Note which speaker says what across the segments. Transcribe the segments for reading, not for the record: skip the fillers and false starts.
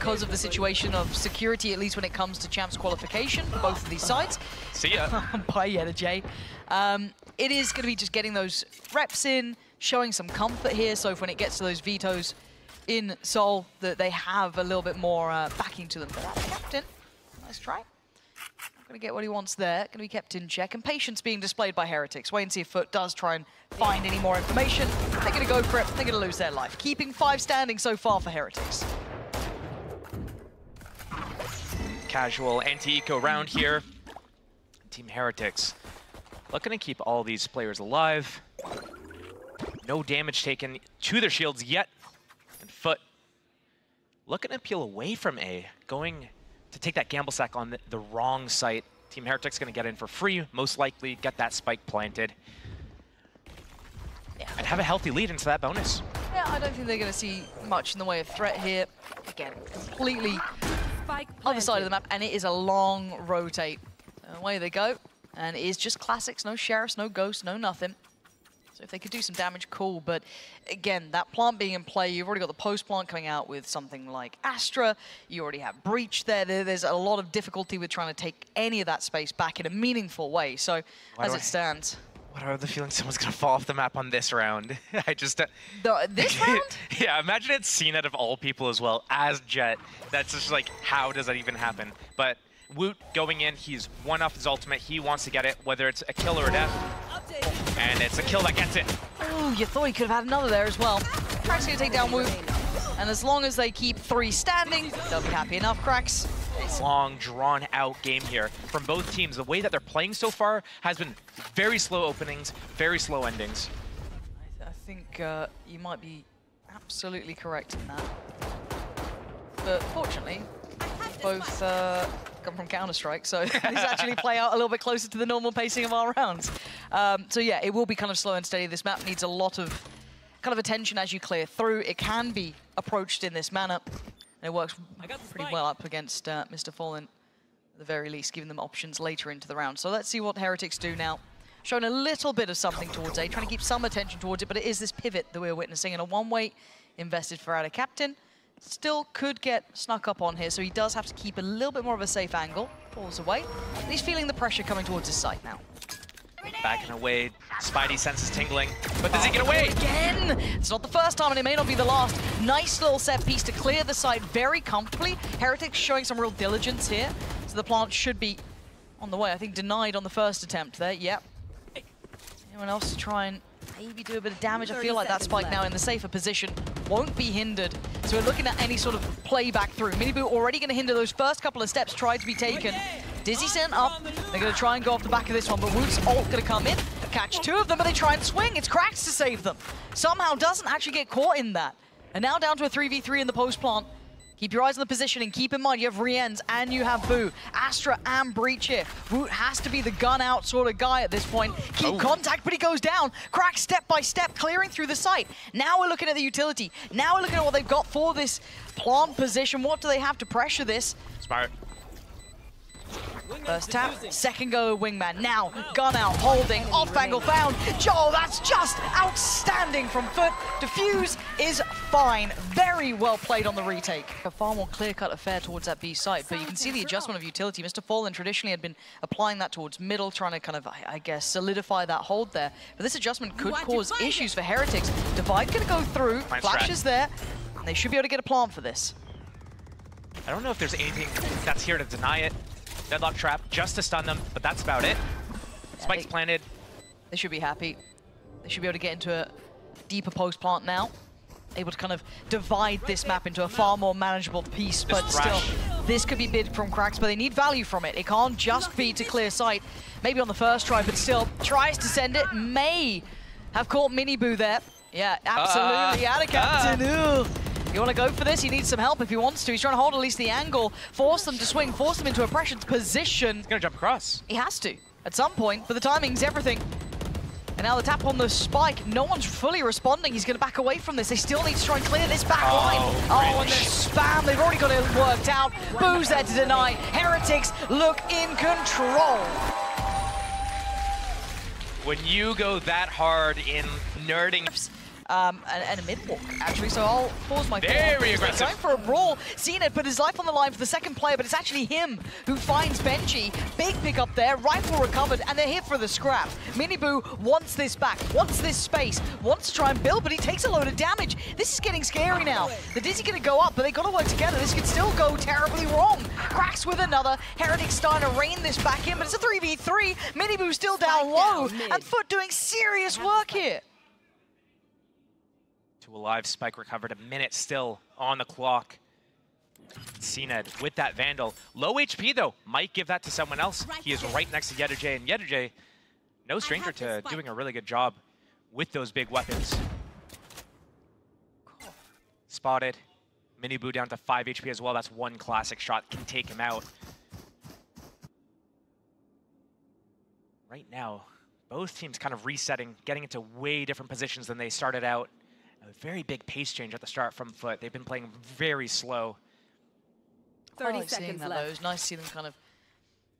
Speaker 1: because of the situation of security, at least when it comes to champs qualification for both of these sides.
Speaker 2: See ya.
Speaker 1: Bye, Yeni J. It is going to be just getting those reps in, showing some comfort here, so when it gets to those vetoes in Seoul, that they have a little bit more backing to them. But that's Captain. Nice try. Not going to get what he wants there. Going to be kept in check. And patience being displayed by Heretics. Wait and see if FUT does try and find any more information. They're going to go for it. They're going to lose their life. Keeping 5 standing so far for Heretics.
Speaker 2: Casual anti-eco round here. Team Heretics looking to keep all these players alive. No damage taken to their shields yet. And FUT looking to peel away from A, going to take that gamble sack on the wrong site. Team Heretics going to get in for free, most likely get that spike planted. Yeah. And have a healthy lead into that bonus.
Speaker 1: Yeah, I don't think they're going to see much in the way of threat here. Again, completely other side of the map, and it is a long rotate. Away they go, and it is just classics, no sheriffs, no ghosts, no nothing. So if they could do some damage, cool, but again, that plant being in play, you've already got the post plant coming out with something like Astra, you already have Breach there, there's a lot of difficulty with trying to take any of that space back in a meaningful way, so as it stands.
Speaker 2: What are the feelings someone's going to fall off the map on this round? I just...
Speaker 1: this round?
Speaker 2: Yeah, imagine it's seen out of all people as well, as Jet. That's just like, how does that even happen? But Woot going in, he's one off his ultimate, he wants to get it, whether it's a kill or a death. And it's a kill that gets it.
Speaker 1: Oh, you thought he could have had another there as well. Crack's going to take down Woot. And as long as they keep 3 standing, they'll be happy enough, Cracks.
Speaker 2: Long, drawn-out game here from both teams. The way that they're playing so far has been very slow openings, very slow endings.
Speaker 1: I think you might be absolutely correct in that. But fortunately, both come from Counter-Strike, so these actually play out a little bit closer to the normal pacing of our rounds. So yeah, it will be kind of slow and steady. This map needs a lot of kind of attention as you clear through. It can be approached in this manner. And it works pretty well up against Mr. Fallen, at the very least, giving them options later into the round. So let's see what Heretics do now. Showing a little bit of something towards A, trying to keep some attention towards it, but it is this pivot that we're witnessing, and a one-way invested for our captain. Still could get snuck up on here, so he does have to keep a little bit more of a safe angle. Falls away, and he's feeling the pressure coming towards his site now.
Speaker 2: Backing away, Spidey senses tingling, but does he get away?
Speaker 1: Again! It's not the first time, and it may not be the last. Nice little set piece to clear the site very comfortably. Heretics showing some real diligence here, so the plant should be on the way. I think denied on the first attempt there, yep. Anyone else to try and maybe do a bit of damage? I feel like that spike now in the safer position won't be hindered. So we're looking at any sort of play back through. Miniboo already going to hinder those first couple of steps tried to be taken. Dizzy sent up. They're going to try and go off the back of this one, but Woot's ult going to come in, catch 2 of them, but they try and swing. It's Cracks to save them. Somehow doesn't actually get caught in that. And now down to a 3v3 in the post plant. Keep your eyes on the positioning. Keep in mind, you have Rienz and you have Boo. Astra and Breach here. Woot has to be the gun-out sort of guy at this point. Keep contact, but he goes down. Crack step by step, clearing through the site. Now we're looking at the utility. Now we're looking at what they've got for this plant position. What do they have to pressure this?
Speaker 2: Smart.
Speaker 1: First tap, second go wingman. Now, gun out, holding, off angle found. Joe, that's just outstanding from FUT. Defuse is fine. Very well played on the retake. A far more clear-cut affair towards that B site, but you can see the adjustment of utility. Mr. Fallen traditionally had been applying that towards middle, trying to kind of, I guess, solidify that hold there. But this adjustment could cause issues for Heretics. Divide gonna go through, flashes there, and they should be able to get a plant for this.
Speaker 2: I don't know if there's anything that's here to deny it. Deadlock trap just to stun them, but that's about it. Spike's planted.
Speaker 1: They should be happy. They should be able to get into a deeper post plant now. Able to kind of divide this map into a far more manageable piece, but still, this could be big from Cracks, but they need value from it. It can't just be to clear sight. Maybe on the first try, but still tries to send it. May have caught Miniboo there. Yeah, absolutely. Out of captain. You want to go for this? He needs some help if he wants to. He's trying to hold at least the angle, force them to swing, force them into a pressured position.
Speaker 2: He's going to jump across.
Speaker 1: He has to, at some point, but the timing's everything. And now the tap on the spike. No one's fully responding. He's going to back away from this. They still need to try and clear this back line. Oh, and the spam. They've already got it worked out. Boo's there to deny. Heretics look in control.
Speaker 2: When you go that hard in nerding...
Speaker 1: and a mid walk, actually. So I'll pause my
Speaker 2: Very aggressive.
Speaker 1: Going for a brawl. CNED put his life on the line for the second player, but it's actually him who finds Benji. Big pick up there, rifle recovered, and they're here for the scrap. Miniboo wants this back, wants this space, wants to try and build, but he takes a load of damage. This is getting scary now. The Dizzy gonna go up, but they gotta work together. This could still go terribly wrong. Cracks with another. Heretic starting to rein this back in, but it's a 3v3. Miniboo still down low, and Foot doing serious work here.
Speaker 2: Two alive, Spike recovered, a minute still on the clock. CNED with that Vandal. Low HP though, might give that to someone else. He is right next to Yedijay, and Yedijay, no stranger to doing a really good job with those big weapons. Spotted. Miniboo down to 5 HP as well. That's one classic shot, can take him out. Right now, both teams kind of resetting, getting into way different positions than they started out. A very big pace change at the start from Foot. They've been playing very slow.
Speaker 1: 30 seconds left. It was nice to see them kind of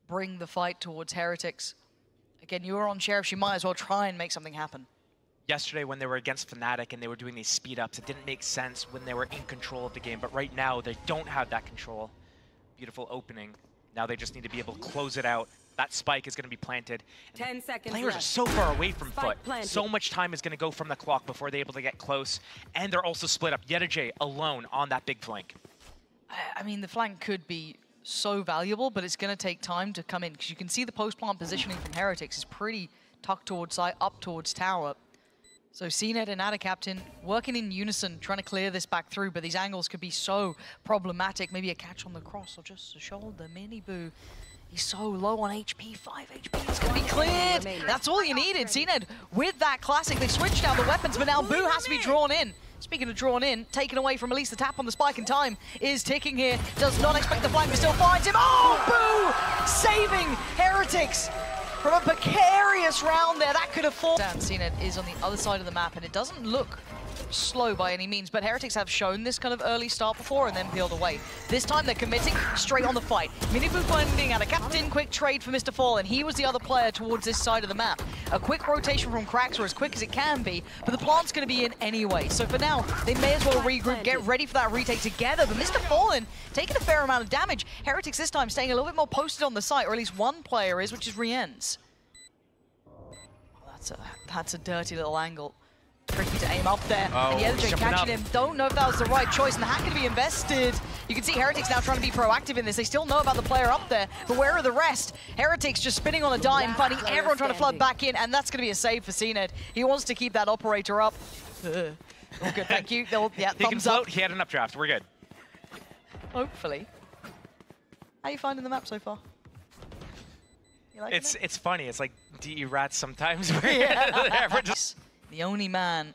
Speaker 1: bring the fight towards Heretics. Again, you were on Sheriff, you might as well try and make something happen.
Speaker 2: Yesterday when they were against Fnatic and they were doing these speed ups, it didn't make sense when they were in control of the game, but right now they don't have that control. Beautiful opening. Now they just need to be able to close it out. That spike is going to be planted.
Speaker 3: 10 seconds
Speaker 2: Players
Speaker 3: left.
Speaker 2: are so far away from
Speaker 3: Spike
Speaker 2: Foot.
Speaker 3: planted.
Speaker 2: So much time is going to go from the clock before they're able to get close. And they're also split up. Yedijay alone on that big flank.
Speaker 1: I mean, the flank could be so valuable, but it's going to take time to come in, because you can see the post-plant positioning from Heretics is pretty tucked towards side, up towards tower. So CNED and Ada Captain working in unison, trying to clear this back through, but these angles could be so problematic. Maybe a catch on the cross or just a shoulder. Miniboo, he's so low on HP, 5 HP, it's going to be cleared. That's all you needed. CNED with that classic, they switched out the weapons, but now Boo has to be drawn in. Speaking of drawn in, taken away from at least the tap on the spike, and time is ticking here. Does not expect the flank, but still finds him. Oh, Boo! Saving Heretics from a precarious round there. That could have fallen. CNED is on the other side of the map, and it doesn't look slow by any means, but Heretics have shown this kind of early start before and then peeled away. This time they're committing straight on the fight. Miniboo finding out a captain, quick trade for Mr. Fall, and he was the other player towards this side of the map. A quick rotation from Cracks, or as quick as it can be, but the plant's going to be in anyway. So for now, they may as well regroup, get ready for that retake together. But Mr. Fallen taking a fair amount of damage. Heretics this time staying a little bit more posted on the site, or at least one player is, which is Rien's. That's a dirty little angle. Tricky to aim up there.
Speaker 2: Oh,
Speaker 1: and Yedijay catching him. Don't know if that was the right choice, and the hack can be invested. You can see Heretics now trying to be proactive in this. They still know about the player up there, but where are the rest? Heretics just spinning on a dime, finding everyone trying to flood back in, and that's going to be a save for CNED. He wants to keep that operator up. All good, thank you. Yeah,
Speaker 2: He can
Speaker 1: thumbs
Speaker 2: float,
Speaker 1: up.
Speaker 2: he had an updraft, we're good.
Speaker 1: Hopefully. How are you finding the map so far? You liking it?
Speaker 2: It's funny, it's like DE rats sometimes.
Speaker 1: Yeah. The only man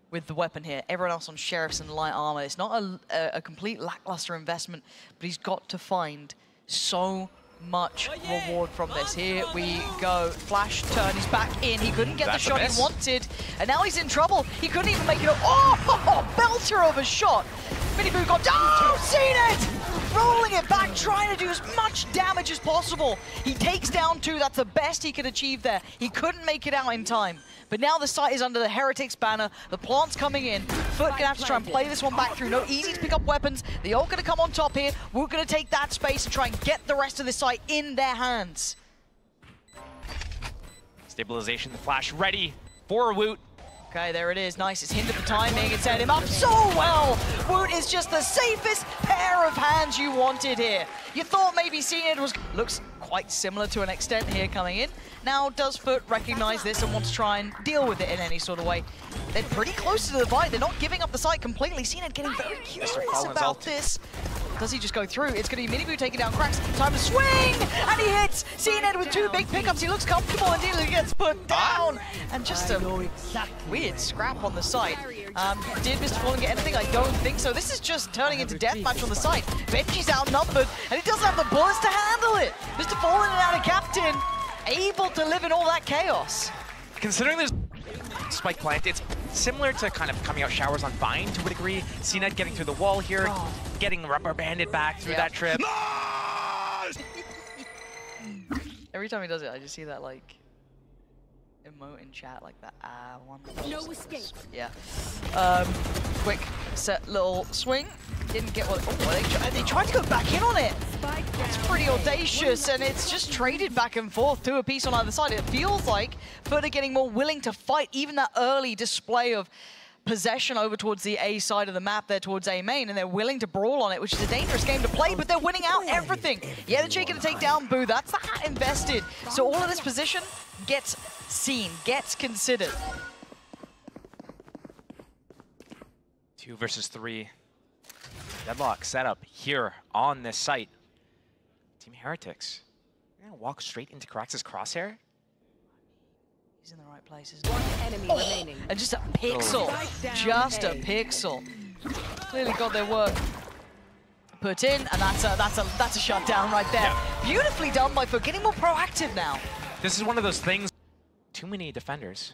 Speaker 1: with the weapon here. Everyone else on Sheriffs and light armor. It's not a complete lackluster investment, but he's got to find so much reward from this. Here we go. Flash turn, he's back in. He couldn't get the shot he wanted, and now he's in trouble. He couldn't even make it up. Oh, belter of a shot. Miniboo got down. Seen it! Rolling it back, trying to do as much damage as possible. He takes down 2. That's the best he could achieve there. He couldn't make it out in time. But now the site is under the Heretics banner. The plant's coming in. Foot gonna have to try and play this one back through. No easy to pick up weapons. The ult gonna come on top here. We're gonna take that space and try and get the rest of the site in their hands.
Speaker 2: Stabilization, the flash ready for Woot.
Speaker 1: Okay, there it is. Nice. It's hindered the timing. It set him up so well. Woot is just the safest pair of hands you wanted here. You thought maybe CNED was... Looks quite similar to an extent here coming in. Now, does Foot recognize this and want to try and deal with it in any sort of way? They're pretty close to the fight. They're not giving up the site completely. CNED getting very curious about this. Does he just go through? It's going to be Miniboo taking down Cracks. Time to swing! And he hits! CNED with 2 big pickups. He looks comfortable until he gets put down. And just a weird scrap on the site. Did Mr. Fallen get anything? I don't think so. This is just turning into deathmatch on the site. Benji's outnumbered, and he doesn't have the bullets to handle it. Mr. Fallen and Ada Captain able to live in all that chaos.
Speaker 2: Considering there's spike plant, it's similar to kind of coming out showers on Vine to a degree. CNED getting through the wall here, getting rubber banded back through that trip.
Speaker 1: Every time he does it, I just see that, like, emote in chat like that. One.
Speaker 3: No escape.
Speaker 1: Yeah. Quick set little swing. Didn't get what. Oh, they tried to go back in on it. It's pretty audacious, and it's just traded back and forth, 2 apiece on either side. It feels like FUT are getting more willing to fight. Even that early display of possession over towards the A side of the map there towards A main, and they're willing to brawl on it, which is a dangerous game to play, but they're winning out everything. Yeah, they're taking to take down Boo. That's the hat invested. So all of this position gets seen, gets considered.
Speaker 2: 2 versus 3. Deadlock setup here on this site. Team Heretics. They're gonna walk straight into Krax's crosshair.
Speaker 1: He's in the right places.
Speaker 3: One enemy remaining.
Speaker 1: And just a pixel. Just a pixel. Clearly got their work put in, and that's a shutdown right there. Yeah. Beautifully done by FUT, getting more proactive now.
Speaker 2: This is one of those things. Too many defenders.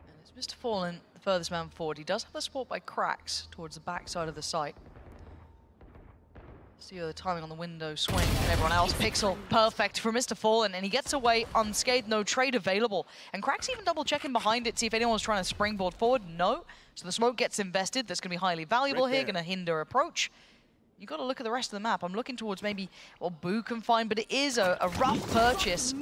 Speaker 1: And it's Mr. Fallen, the furthest man forward. He does have the support by Cracks towards the back side of the site. See the timing on the window swing and everyone else. Pixel, perfect for Mr. Fallen, and he gets away unscathed, no trade available. And Cracks even double checking behind it, see if anyone's trying to springboard forward. No. So the smoke gets invested. That's going to be highly valuable here, going to hinder approach. You got to look at the rest of the map. I'm looking towards maybe what Boo can find, but it is a rough purchase.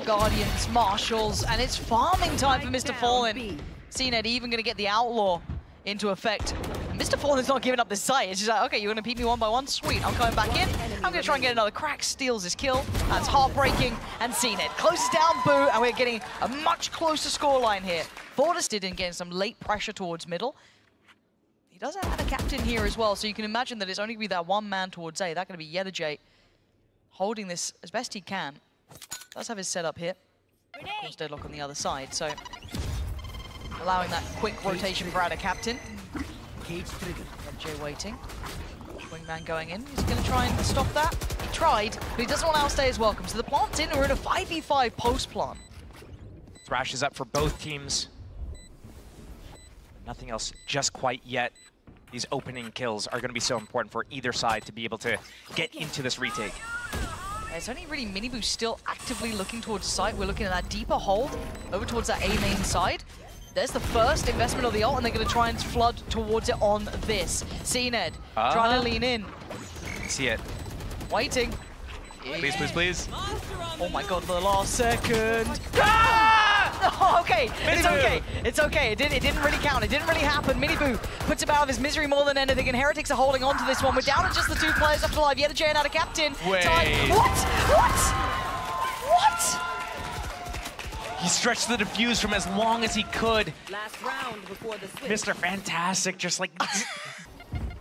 Speaker 1: Guardians, Marshals, and it's farming time for Mr. Fallen. CNED even going to get the Outlaw into effect. And Mr. Fallen's not giving up this site. It's just like, okay, you're going to beat me 1 by 1? Sweet, I'm coming back in. I'm going to try and get another crack. Steals his kill. That's heartbreaking. And CNED closes down Boo, and we're getting a much closer scoreline here. Fortisted in getting some late pressure towards middle. He does have a captain here as well, so you can imagine that it's only going to be that one man towards A. That's going to be Yeni holding this as best he can. Does have his setup here. Of course, deadlock on the other side, so allowing that quick rotation for out captain. Jay waiting. Wingman going in. He's going to try and stop that. He tried, but he doesn't want to outstay his welcome. So the plant's in. We're in a 5v5 post plant.
Speaker 2: Thrash is up for both teams. Nothing else just quite yet. These opening kills are going to be so important for either side to be able to get into this retake.
Speaker 1: It's only really Miniboo still actively looking towards the site. We're looking at that deeper hold over towards that A main side. There's the first investment of the ult, and they're going to try and flood towards it on this. CNED trying to lean in.
Speaker 2: See it.
Speaker 1: Waiting.
Speaker 2: Please, please, please.
Speaker 1: Oh my god, the last second. Ah! Oh, okay, it's okay. It's okay. It didn't really count. It didn't really happen. Miniboo puts him out of his misery more than anything, and Heretics are holding on to this one. We're down to just the 2 players left alive. Yeni and out of captain.
Speaker 2: Wait.
Speaker 1: What?
Speaker 2: He stretched the defuse from as long as he could.
Speaker 3: Last round before the switch.
Speaker 2: Mr. Fantastic, just like...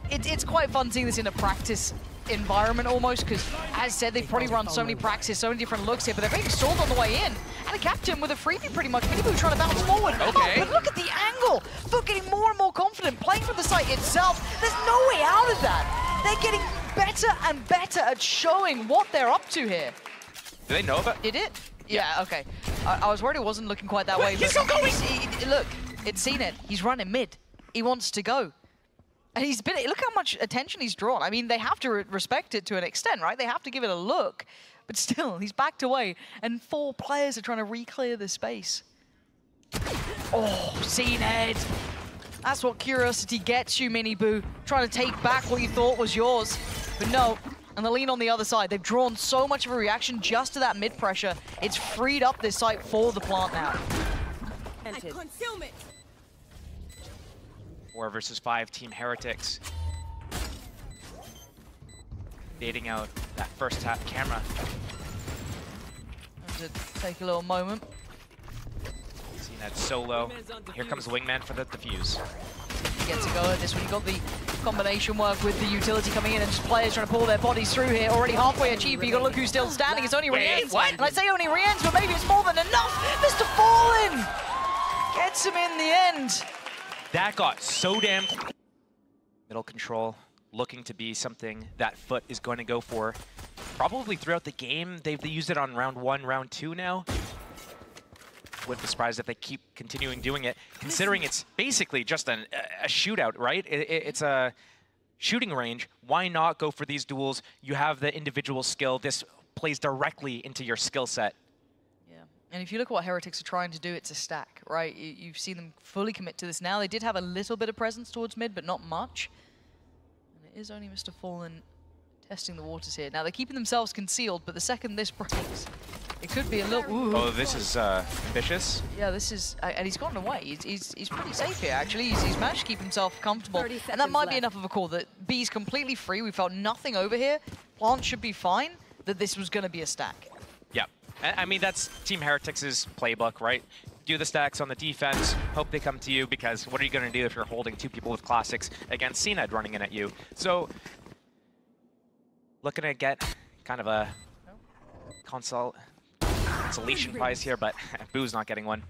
Speaker 1: It's quite fun seeing this in a practice environment almost, because as said, they've probably run so many practices, so many different looks here, but they're being stalled on the way in. And a captain with a freebie pretty much. Miniboo trying to bounce forward.
Speaker 2: Okay.
Speaker 1: Oh, but look at the angle. FUT getting more and more confident, playing from the site itself. There's no way out of that. They're getting better and better at showing what they're up to here.
Speaker 2: Do they know about it?
Speaker 1: Did it? Yeah, okay. I was worried it wasn't looking quite that way.
Speaker 2: He's still going!
Speaker 1: Look, it's CNED. He's running mid. He wants to go. And he's been, look how much attention he's drawn. I mean, they have to respect it to an extent, right? They have to give it a look. But still, he's backed away, and 4 players are trying to re-clear the space. Oh, CNED. That's what curiosity gets you, Miniboo. Trying to take back what you thought was yours. But no, and the lean on the other side. They've drawn so much of a reaction just to that mid-pressure. It's freed up this site for the plant now.
Speaker 3: Concealment.
Speaker 2: 4 versus 5, Team Heretics. Baiting out that first tap camera.
Speaker 1: To take a little moment.
Speaker 2: Seeing that solo. Here comes Wingman for the defuse.
Speaker 1: He gets a go at this one. You got the combination work with the utility coming in and just players trying to pull their bodies through here. Already halfway achieved, but you got to look who's still standing. It's only Rien's. And I say only Rien's, but maybe it's more than enough. Mr. Fallen gets him in the end.
Speaker 2: That got so damn... Middle control looking to be something that FUT is going to go for. Probably throughout the game. They've used it on round 1, round 2 now. Wouldn't be surprised if they keep continuing doing it, considering it's basically just a shootout, right? It's a shooting range. Why not go for these duels? You have the individual skill. This plays directly into your skill set.
Speaker 1: Yeah, And if you look at what Heretics are trying to do, it's a stack, right? You've seen them fully commit to this now. They did have a little bit of presence towards mid, but not much. And it is only Mr. Fallen testing the waters here. Now, they're keeping themselves concealed, but the second this breaks, it could be a little... Ooh.
Speaker 2: Oh, this is vicious.
Speaker 1: Yeah, this is... and he's gotten away. He's pretty safe here, actually. He's managed to keep himself comfortable. And that might be enough of a call that B's completely free. We felt nothing over here. Plant should be fine, that this was going to be a stack.
Speaker 2: Yeah. I mean, that's Team Heretics' playbook, right? Do the stacks on the defense, hope they come to you, because what are you going to do if you're holding two people with classics against CNED running in at you? So, looking to get kind of a consolation prize here, but Boo's not getting one.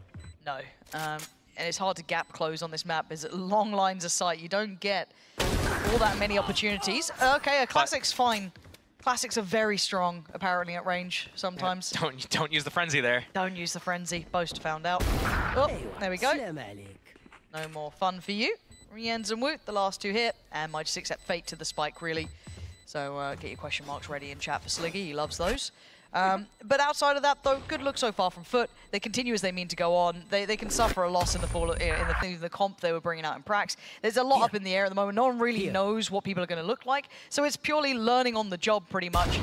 Speaker 1: No. And it's hard to gap close on this map. There's long lines of sight. You don't get all that many opportunities. Okay, a classic's fine. Classics are very strong, apparently, at range sometimes.
Speaker 2: Yeah, don't use the frenzy there.
Speaker 1: Don't use the frenzy. Boast found out. Oh, there we go. No more fun for you. Rienz and Woot, the last two here, and might just accept fate to the spike, really. So get your question marks ready in chat for Sliggy. He loves those. But outside of that, though, good look so far from FUT. They continue as they mean to go on. They can suffer a loss in the fall in the comp they were bringing out in Prax. There's a lot up in the air at the moment. No one really knows what people are going to look like. So it's purely learning on the job, pretty much.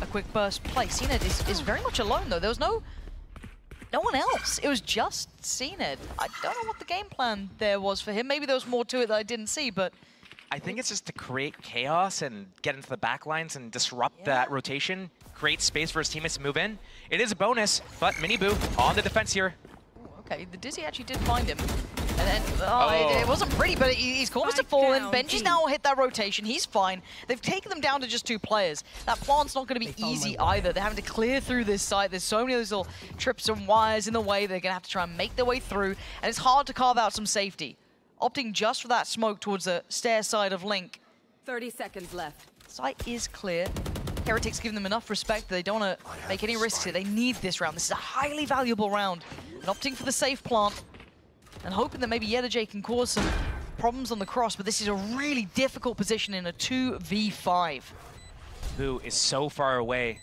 Speaker 1: A quick burst play. CNED is very much alone, though. There was no one else. It was just CNED. I don't know what the game plan there was for him. Maybe there was more to it that I didn't see, but...
Speaker 2: I think it's just to create chaos and get into the back lines and disrupt that rotation, create space for his teammates to move in. It is a bonus, but Miniboo on the defense here.
Speaker 1: Ooh, okay, the Dizzy actually did find him. And then, it wasn't pretty, but he's called Mr. Fallen. Benji's now hit that rotation. He's fine. They've taken them down to just 2 players. That plant's not going to be easy either. They're having to clear through this site. There's so many of those little trips and wires in the way. They're going to have to try and make their way through. And it's hard to carve out some safety. Opting just for that smoke towards the stair side of Link.
Speaker 3: 30 seconds left.
Speaker 1: Site is clear. Heretics giving them enough respect that they don't want to make any risks here. They need this round. This is a highly valuable round. And opting for the safe plant and hoping that maybe Yeni can cause some problems on the cross, but this is a really difficult position in a 2v5.
Speaker 2: Boo is so far away,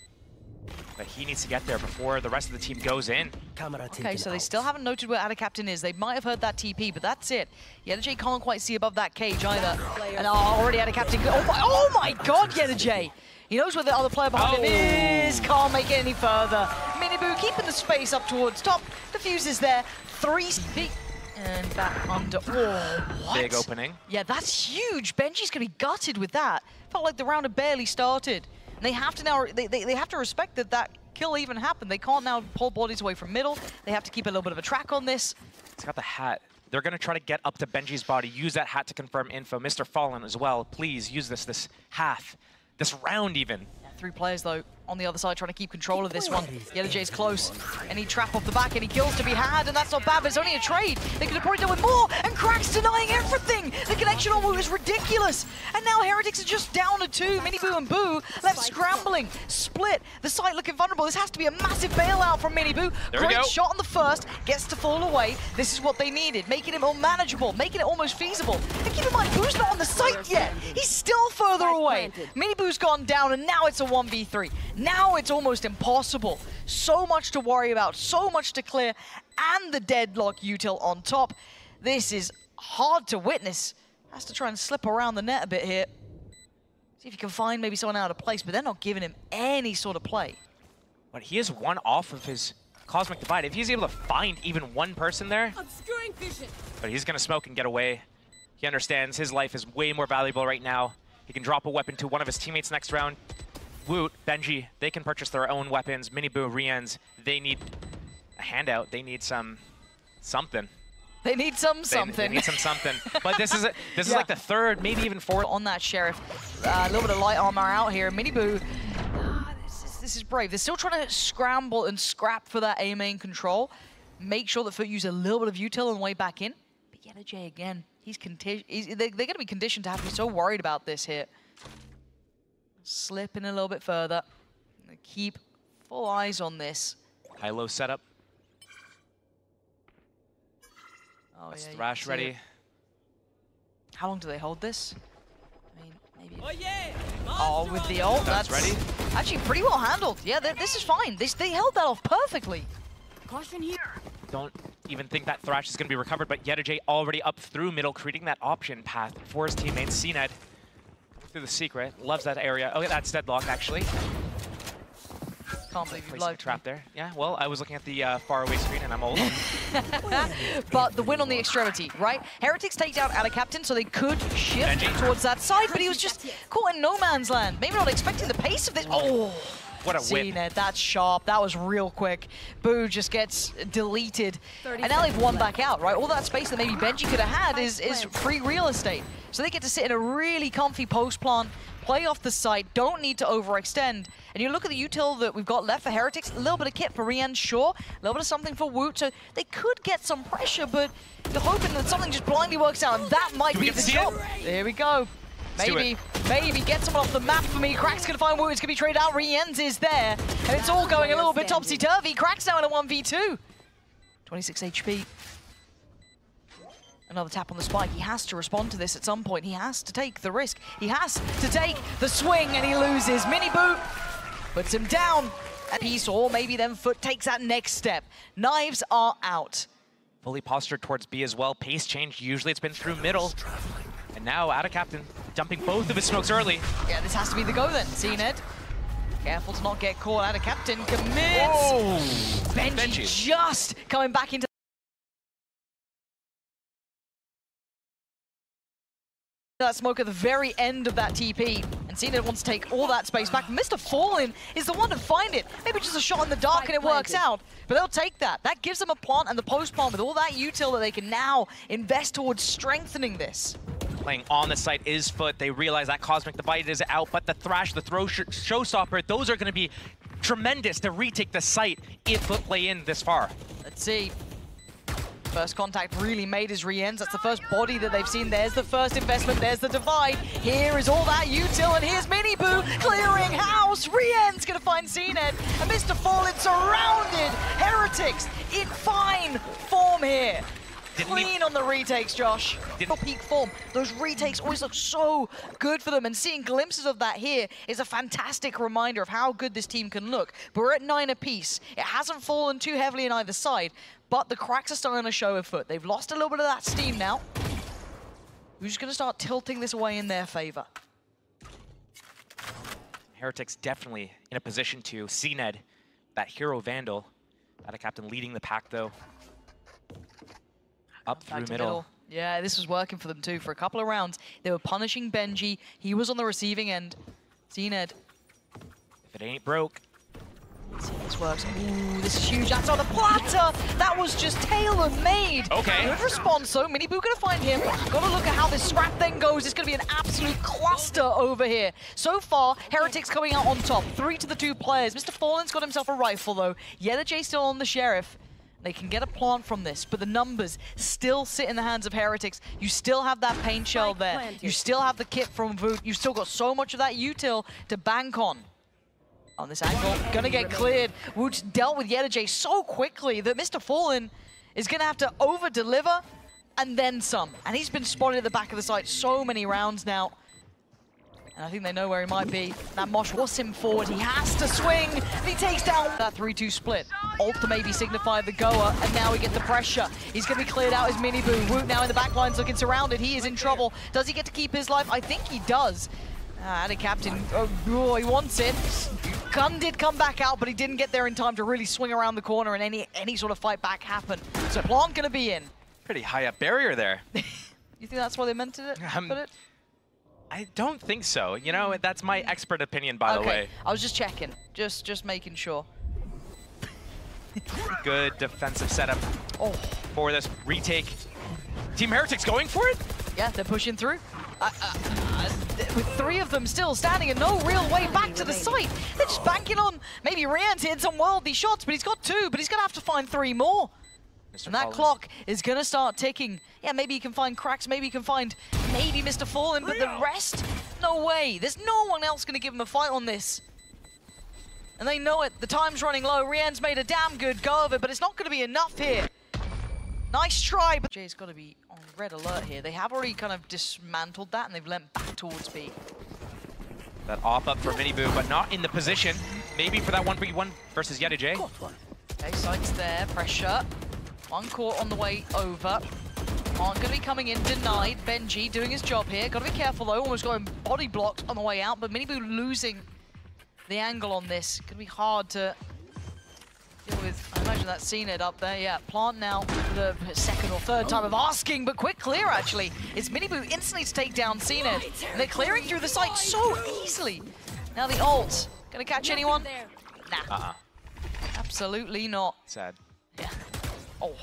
Speaker 2: but he needs to get there before the rest of the team goes in.
Speaker 1: Okay, so they still haven't noted where Ada Captain is. They might have heard that TP, but that's it. Yeni can't quite see above that cage either. And already Ada Captain... Oh my god, Yeni! He knows where the other player behind him is. Can't make it any further. Miniboo keeping the space up towards top. Diffuses there. 3 CP. And back under. Oh, what?
Speaker 2: Big opening.
Speaker 1: Yeah, that's huge. Benji's going to be gutted with that. Felt like the round had barely started. And they have to now, they have to respect that kill even happened. They can't now pull bodies away from middle. They have to keep a little bit of a track on this.
Speaker 2: It's got the hat. They're going to try to get up to Benji's body, use that hat to confirm info. Mr. Fallen as well. Please use this half, this round even.
Speaker 1: Yeah, 3 players though on the other side trying to keep control of this one. Yellowjay's close. Any trap off the back, any kills to be had, and that's not bad, but it's only a trade. They could have probably done with more, and Crack's denying everything. The connection on Woo is ridiculous. And now Heretics are just down to 2. Miniboo and Boo left scrambling. Split. The site looking vulnerable. This has to be a massive bailout from Miniboo. Great shot on the first. Gets to fall away. This is what they needed. Making it more manageable. Making it almost feasible. And keep in mind, Boo's not on the site yet. He's still further away. Miniboo's gone down, and now it's a 1v3. Now it's almost impossible. So much to worry about, so much to clear, and the deadlock util on top. This is hard to witness. Has to try and slip around the net a bit here. See if you can find maybe someone out of place, but they're not giving him any sort of play.
Speaker 2: But he is one off of his Cosmic Divide. If he's able to find even one person there,
Speaker 3: Obscuring vision.
Speaker 2: but he's going to smoke and get away. He understands his life is way more valuable right now. He can drop a weapon to one of his teammates next round. Woot, Benji, they can purchase their own weapons. Miniboo, Rienz, they need a handout. They need something.
Speaker 1: They need something.
Speaker 2: They need something. But this is like the 3rd, maybe even 4th.
Speaker 1: On that Sheriff, a little bit of light armor out here. Miniboo, this is brave. They're still trying to scramble and scrap for that A main control. Make sure that FUT use a little bit of util on the way back in. But Yeni again, they're going to be conditioned to have to be so worried about this here. Slip in a little bit further. Keep full eyes on this.
Speaker 2: High-low setup.
Speaker 1: Oh,
Speaker 2: That's
Speaker 1: yeah,
Speaker 2: Thrash ready.
Speaker 1: How long do they hold this? I mean, maybe...
Speaker 3: Oh yeah!
Speaker 1: Oh, with the ult, that's
Speaker 2: ready.
Speaker 1: Actually pretty well handled. Yeah, this is fine. They held that off perfectly.
Speaker 3: Caution here.
Speaker 2: Don't even think that Thrash is going to be recovered, but Yeni already up through middle, creating that option path for his teammates. CNED through the secret, loves that area. Okay, that's deadlock actually.
Speaker 1: Can't believe you've
Speaker 2: Placing a
Speaker 1: lied.
Speaker 2: trap there. Yeah, well, I was looking at the faraway screen and I'm old.
Speaker 1: But the win on the extremity, right? Heretics take down Ada Captain, so they could shift
Speaker 2: Benji.
Speaker 1: towards that side, but he was just caught in no man's land. Maybe not expecting the pace of this. Oh,
Speaker 2: What a whip.
Speaker 1: seen it. That's sharp. That was real quick. Boo just gets deleted. And now they've won back out, right? All that space that maybe Benji could have had is free real estate. So they get to sit in a really comfy post plant, play off the site, don't need to overextend. And you look at the util that we've got left for Heretics, a little bit of kit for Rian, sure, a little bit of something for Woot, so they could get some pressure, but they're hoping that something just blindly works out, and that might be the job. There we go. Maybe get someone off the map for me. Crack's gonna find Woot, it's gonna be traded out, Rien's is there, and it's all going a little bit topsy-turvy. Crack's now in a 1v2. 26 HP. Another tap on the spike. He has to respond to this at some point. He has to take the risk. He has to take the swing, and he loses. Mini Boot puts him down at piece, or maybe then Foot takes that next step. Knives are out.
Speaker 2: Fully postured towards B as well. Pace change, usually it's been through middle. And now Ada Captain dumping both of his smokes early.
Speaker 1: Yeah, this has to be the go then. CNED. Careful to not get caught. Ada Captain commits.
Speaker 2: Whoa.
Speaker 1: Benji just coming back into that smoke at the very end of that TP, and CNED wants to take all that space back. Mr. Fallen is the one to find it. Maybe just a shot in the dark and it works out, but they'll take that. That gives them a plant and the post plant with all that util that they can now invest towards strengthening this.
Speaker 2: Playing on the site is Foot. They realize that Cosmic Divide is out, but the Thrash, the Throw Showstopper, those are going to be tremendous to retake the site if Foot play in this far.
Speaker 1: Let's see. First contact really made his Rien's. That's the first body that they've seen. There's the first investment. There's the divide. Here is all that util, and here's Mini Boo clearing house. Rien's gonna find CNED, and Mr. Fallen surrounded. Heretics in fine form here. Clean on the retakes, Josh. For peak form, those retakes always look so good for them, and seeing glimpses of that here is a fantastic reminder of how good this team can look. But we're at 9 apiece. It hasn't fallen too heavily on either side, but the cracks are starting to show a Foot. They've lost a little bit of that steam now. We're just going to start tilting this away in their favor.
Speaker 2: Heretics definitely in a position to CNED, that hero Vandal. Ada Captain leading the pack though. Up through middle.
Speaker 1: Yeah, this was working for them too. For a couple of rounds, they were punishing Benji. He was on the receiving end. CNED.
Speaker 2: If it ain't broke.
Speaker 1: Let's see if this works. Ooh, this is huge. That's on the platter. That was just tailor-made.
Speaker 2: Okay.
Speaker 1: Good response, though. Mini Boo gonna find him. Gotta look at how this scrap then goes. It's gonna be an absolute cluster over here. So far, Heretics coming out on top. 3 to the 2 players. Mr. Fallen's got himself a rifle, though. Yeni still on the Sheriff. They can get a plant from this, but the numbers still sit in the hands of Heretics. You still have that paint shell there. You still have the kit from Voot. You've still got so much of that util to bank on. On this angle, gonna get cleared. Woot's dealt with Yeni so quickly that Mr. Fallen is gonna have to over-deliver and then some. And he's been spotted at the back of the site so many rounds now. And I think they know where he might be. That Mosh was him forward. He has to swing. And he takes down that 3-2 split. Ult to maybe signify the goer. And now we get the pressure. He's going to be cleared out as Mini Boo. Woot now in the back lines looking surrounded. He is in trouble. Does he get to keep his life? I think he does. And a captain. Oh, he wants it. Gun did come back out, but he didn't get there in time to really swing around the corner and any sort of fight back happen. So plant going to be in.
Speaker 2: Pretty high up barrier there.
Speaker 1: You think that's why they meant to put it?
Speaker 2: I don't think so. You know, that's my expert opinion, by the way.
Speaker 1: I was just checking, just making sure.
Speaker 2: Good defensive setup for this retake. Team Heretics going for it?
Speaker 1: Yeah, they're pushing through. With 3 of them still standing and no real way back to the site. They're just banking on maybe Rian's hitting some worldly shots, but he's got 2, but he's going to have to find 3 more. And that clock is going to start ticking. Yeah, maybe you can find cracks, maybe you can find maybe Mr. Fallen, but the rest, no way. There's no one else going to give him a fight on this. And they know it. The time's running low. Rian's made a damn good go of it, but it's not going to be enough here. Nice try, but Jay's got to be on red alert here. They have already kind of dismantled that, and they've leant back towards B.
Speaker 2: That op up for Miniboo, but not in the position. Maybe for that 1v1 versus Yeni.
Speaker 1: Okay, sights there, pressure. One court on the way over. Aren't going to be coming in, denied. Benji doing his job here. Got to be careful though, almost going body blocked on the way out, but Miniboo losing the angle on this. Going to be hard to deal with. I imagine that Zenith up there. Yeah, Plant now for the second or third time of asking, but quick clear actually. It's Miniboo instantly to take down Zenith. And they're clearing through the site so easily. Now the ult. Going to catch anyone? Nah. Absolutely not.
Speaker 2: Sad.
Speaker 1: Yeah. Oh.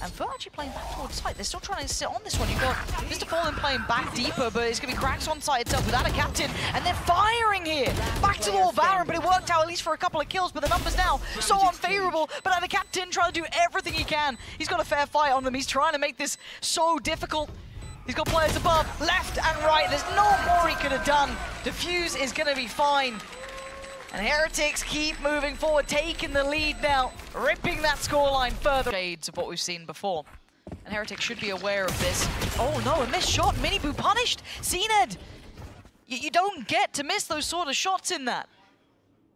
Speaker 1: And FUT actually playing back towards site. They're still trying to sit on this one. You've got Mr. Fallen playing back deeper, but it's going to be cracks on site itself without a captain. And they're firing here. Back to Lord Baron, but it worked out at least for a couple of kills. But the numbers now so unfavorable. But now the captain trying to do everything he can. He's got a fair fight on them. He's trying to make this so difficult. He's got players above, left and right. There's no more he could have done. Defuse is going to be fine. And Heretics keep moving forward, taking the lead now, ripping that scoreline further. Shades of what we've seen before. And Heretics should be aware of this. Oh no, a missed shot. Miniboo punished. Zenith, you don't get to miss those sort of shots in that.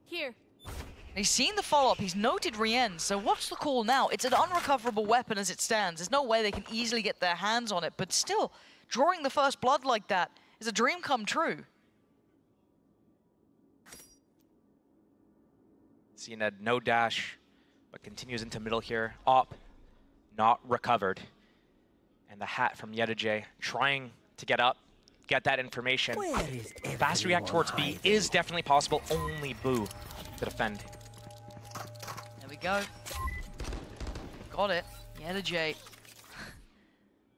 Speaker 3: Here.
Speaker 1: He's seen the follow-up, he's noted Rien, so what's the call now? It's an unrecoverable weapon as it stands. There's no way they can easily get their hands on it, but still, drawing the first blood like that is a dream come true.
Speaker 2: Zenith, no dash, but continues into middle here. Op, not recovered. And the hat from Yeni trying to get up, get that information. Fast react towards B is definitely possible, only Boo to defend.
Speaker 1: There we go. Got it. Yeni.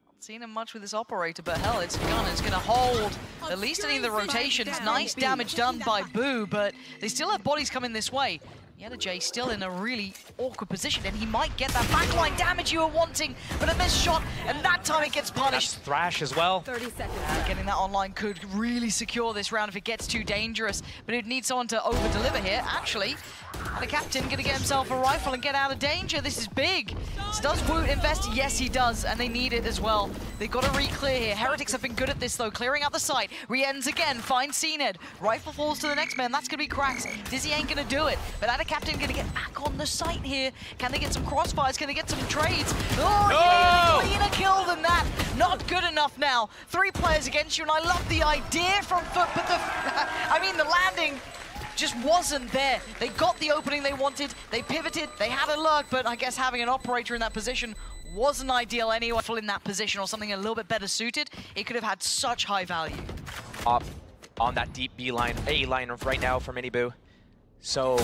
Speaker 1: Not seen him much with this operator, but hell, it's gun. It's going to hold at least any of the rotations. Nice damage done by Boo, but they still have bodies coming this way. Yeni still in a really awkward position, and he might get that backline damage you were wanting, but a missed shot, and that time it gets punished.
Speaker 2: That's Thrash as well.
Speaker 3: 30 seconds.
Speaker 1: Getting that online could really secure this round if it gets too dangerous, but it'd need someone to over-deliver here. Actually, the captain gonna get himself a rifle and get out of danger. This is big. So does Woot invest? Yes, he does, and they need it as well. They've got to re-clear here. Heretics have been good at this, though, clearing out the site. Rien's again, finds Zenith. Rifle falls to the next man. That's gonna be cracks. Dizzy ain't gonna do it, but now the captain gonna get back on the site here. Can they get some crossfires? Can they get some trades? Oh, yeah, cleaner kill than that. Not good enough now. 3 players against you, and I love the idea from FUT, but the landing just wasn't there. They got the opening they wanted, they pivoted, they had a lurk, but I guess having an operator in that position wasn't ideal anyway. In that position or something a little bit better suited, it could have had such high value.
Speaker 2: Up on that deep B line, A line right now for Miniboo. So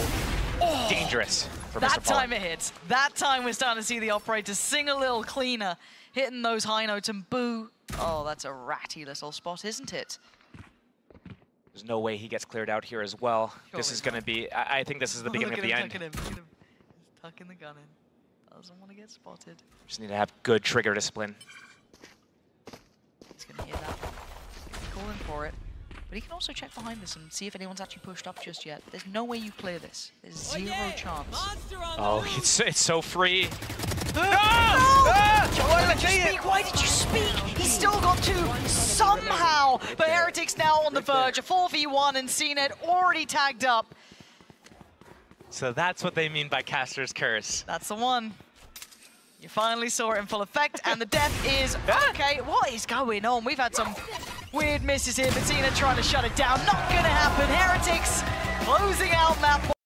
Speaker 2: dangerous for
Speaker 1: That
Speaker 2: Mr. Paul.
Speaker 1: time it hits. That time we're starting to see the operator sing a little cleaner, hitting those high notes, and Boo. Oh, that's a ratty little spot, isn't it?
Speaker 2: There's no way he gets cleared out here as well.
Speaker 1: Sure
Speaker 2: This is going to be, I think this is the beginning of the end.
Speaker 1: Look at him. He's tucking the gun in. Doesn't want to get spotted.
Speaker 2: Just need to have good trigger discipline.
Speaker 1: He's going to hear that. He's calling for it. But he can also check behind this and see if anyone's actually pushed up just yet. There's no way you clear this. There's zero chance.
Speaker 2: Oh, it's so free.
Speaker 1: No! Why did you speak? Why did you speak? He's still got to somehow. But Heretics now on the verge. A 4v1 and Zenith already tagged up.
Speaker 2: So that's what they mean by Caster's Curse.
Speaker 1: That's the one. You finally saw it in full effect, and the death is okay. What is going on? We've had some weird misses here, but Zenith trying to shut it down. Not gonna happen. Heretics closing out map.